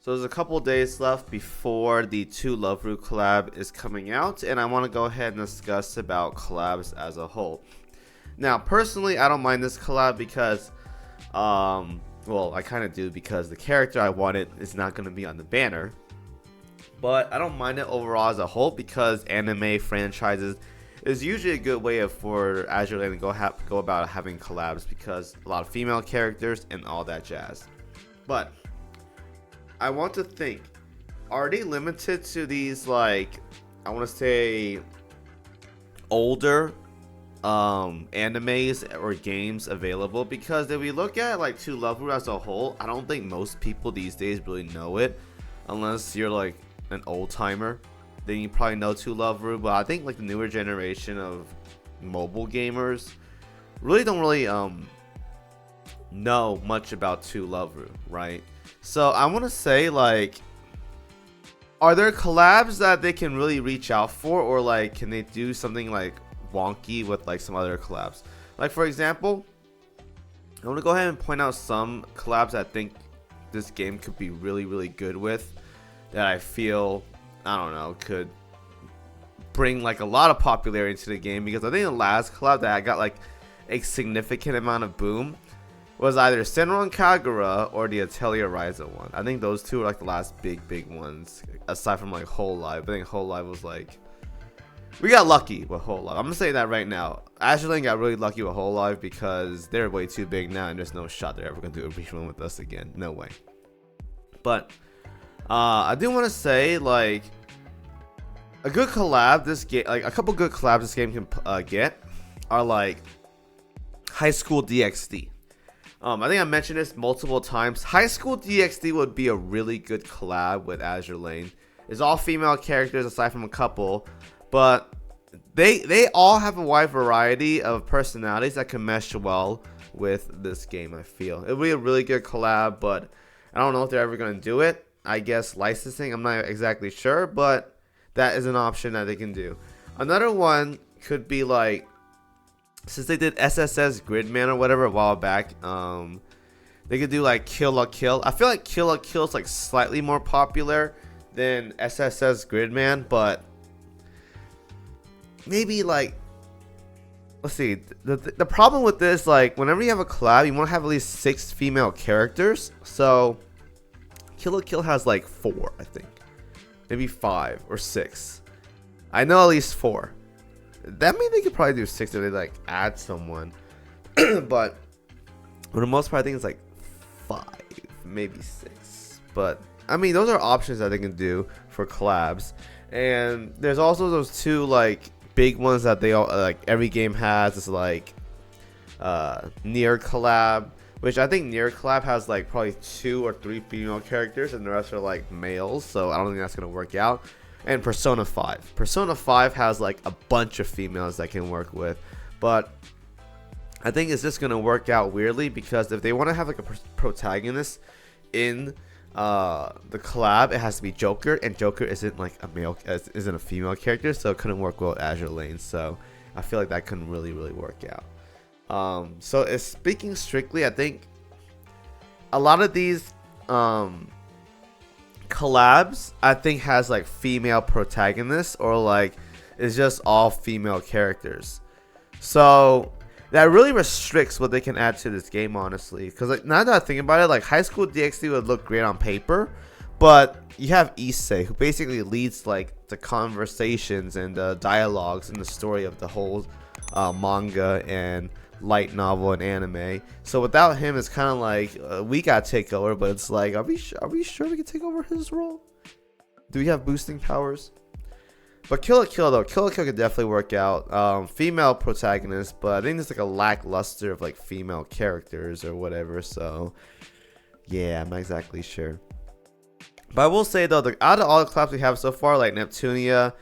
So there's a couple days left before the 2 Love Root collab is coming out, and I want to go ahead and discuss about collabs as a whole. Now, personally, I don't mind this collab because, well, I kind of do because the character I wanted is not going to be on the banner. But I don't mind it overall as a whole because anime franchises is usually a good way for Azur Lane to go about having collabs because a lot of female characters and all that jazz. But I want to think, are they limited to these, like, I want to say older animes or games available? Because if we look at like 2 Love Root as a whole, I don't think most people these days really know it unless you're like an old timer. Then you probably know 2 Love Root, but I think like the newer generation of mobile gamers really don't know much about 2 Love Root, right? So I want to say, like, are there collabs that they can really reach out for, or like can they do something like wonky with like some other collabs? Like, for example, I want to go ahead and point out some collabs I think this game could be really good with, that I feel, I don't know, could bring like a lot of popularity to the game. Because I think the last collab that I got like a significant amount of boom was either Senran Kagura or the Atelier Ryza one. I think those two are like the last big ones, aside from like Whole Life. I think Whole Life was like, we got lucky with Whole Life. I'm gonna say that right now. Azur Lane got really lucky with Whole Life because they're way too big now, and there's no shot they're ever gonna do a rerun with us again. No way. But I do want to say, like, a good collab this game, like a couple good collabs this game can get are like High School DxD. I think I mentioned this multiple times. High School DxD would be a really good collab with Azur Lane. It's all female characters aside from a couple, but they all have a wide variety of personalities that can mesh well with this game. I feel it would be a really good collab, but I don't know if they're ever going to do it. I guess licensing, I'm not exactly sure, but that is an option that they can do. Another one could be like, since they did SSS Gridman or whatever a while back, they could do like Kill la Kill. I feel like Kill la Kill is like slightly more popular than SSS Gridman, but maybe like, let's see. The problem with this, like, whenever you have a collab, you want to have at least 6 female characters. So Kill la Kill has like 4, I think, maybe 5 or 6. I know at least 4. That means they could probably do 6 if they like add someone. But for the most part, I think it's like 5, maybe 6. But I mean, those are options that they can do for collabs. And there's also those 2 like big ones that they all like every game has. It's like Nier collab, which I think Nier collab has like probably 2 or 3 female characters, and the rest are like males. So I don't think that's gonna work out. And Persona 5. Persona 5 has like a bunch of females that can work with, but I think it's just gonna work out weirdly because if they want to have like a protagonist in the collab, it has to be Joker, and Joker isn't like isn't a female character, so it couldn't work well with Azur Lane. So I feel like that couldn't really work out. So speaking strictly, I think a lot of these collabs I think has like female protagonists, or like it's just all female characters. So that really restricts what they can add to this game, honestly. Because like, now that I think about it, like High School DxD would look great on paper, but you have Issei, who basically leads like the conversations and the dialogues in the story of the whole manga and light novel and anime. So without him, it's kind of like we gotta take over, but it's like, are we sure we can take over his role? Do we have boosting powers? But Kill la Kill though, Kill la Kill could definitely work out. Female protagonist, but I think there's like a lackluster of like female characters or whatever. So yeah, I'm not exactly sure. But I will say though, out of all the collabs we have so far, like Neptunia,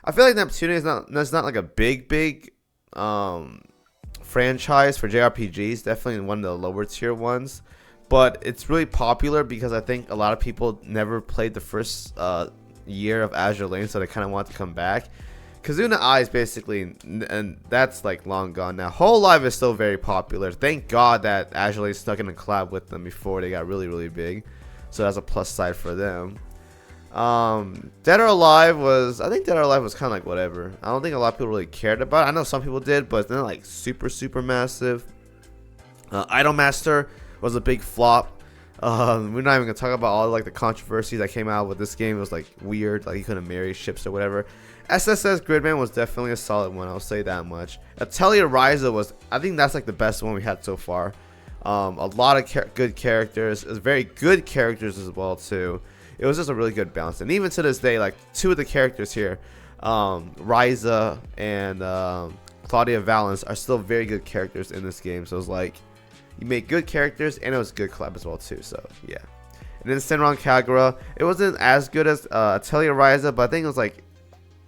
I feel like Neptunia is not like a big franchise for JRPGs. Definitely one of the lower tier ones, but it's really popular because I think a lot of people never played the first year of Azur Lane, so they kind of want to come back. Kazuna Eye is basically, and that's like long gone now. Whole Life is still very popular. Thank God that Azur Lane stuck in a collab with them before they got really big. so that's a plus side for them. Dead or Alive was, I think Dead or Alive was kind of like whatever. I don't think a lot of people really cared about it. I know some people did, but it's not like super massive. Idolmaster was a big flop. We're not even gonna talk about all like the controversy that came out with this game. It was like weird, like you couldn't marry ships or whatever. SSS Gridman was definitely a solid one, I'll say that much. Atelier Ryza was, I think that's like the best one we had so far. A lot of good characters, very good characters as well too. It was just a really good balance, and even to this day, like 2 of the characters here, Ryza and Claudia Valance, are still very good characters in this game. So it was like you made good characters, and it was a good collab as well too. So yeah. And then Senran Kagura, it wasn't as good as Atelier Ryza, but I think it's like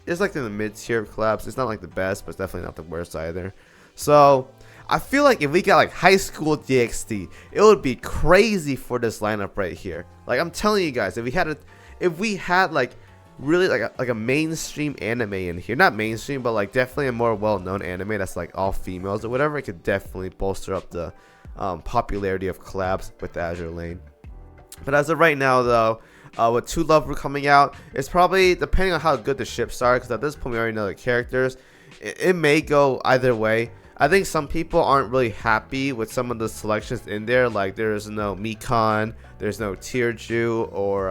in the mid tier of collabs. It's not like the best, but it's definitely not the worst either. So I feel like if we got like High School DxD, it would be crazy for this lineup right here. Like I'm telling you guys, if we had like really like a mainstream anime in here, not mainstream, but like definitely a more well-known anime that's like all females or whatever, it could definitely bolster up the popularity of collabs with the Azur lane. But as of right now though, with 2 Love Ru coming out, it's probably, depending on how good the ships are, because at this point we already know the characters, it may go either way. I think some people aren't really happy with some of the selections in there. Like there's no Mikon, there's no Tierju, or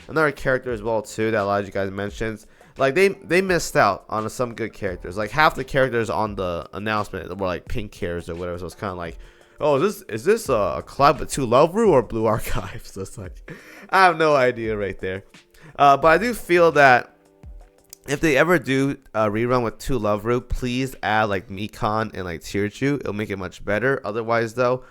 another character as well too that a lot of you guys mentioned. Like they missed out on some good characters. Like half the characters on the announcement were like pink hairs or whatever. So it's kind of like, oh, is this a collab with 2 Love Ru or Blue Archive? So it's like, I have no idea right there. But I do feel that if they ever do a rerun with 2 Love Ru, please add like Mikon and like Tierju. It'll make it much better. Otherwise though,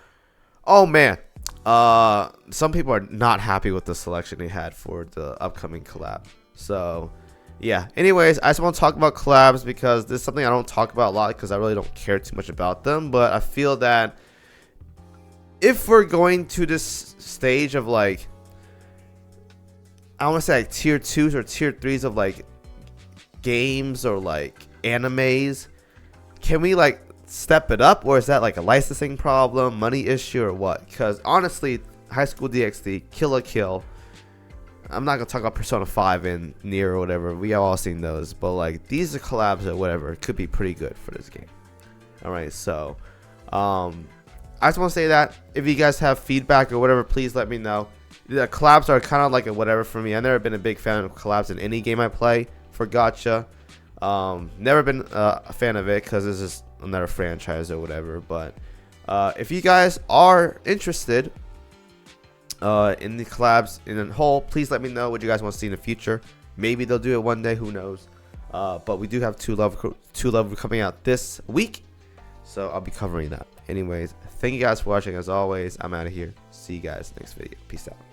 oh man, some people are not happy with the selection they had for the upcoming collab. So yeah, anyways, I just want to talk about collabs because this is something I don't talk about a lot because I really don't care too much about them. But I feel that if we're going to this stage of like, I want to say like tier 2s or tier 3s of like games or like animes, can we like step it up, or is that like a licensing problem, money issue, or what? Because honestly, High School DxD, Kill la Kill, I'm not gonna talk about Persona 5 and Nier or whatever, we have all seen those, but like these are collabs or whatever, could be pretty good for this game. Alright, so I just want to say that if you guys have feedback or whatever, please let me know. The collabs are kind of like a whatever for me. I've never been a big fan of collabs in any game I play for gacha. Never been a fan of it because this is another franchise or whatever. But if you guys are interested in the collabs in a whole, please let me know what you guys want to see in the future. Maybe they'll do it one day, who knows. But we do have 2 Love coming out this week, so I'll be covering that. Anyways, thank you guys for watching. As always, I'm out of here. See you guys next video. Peace out.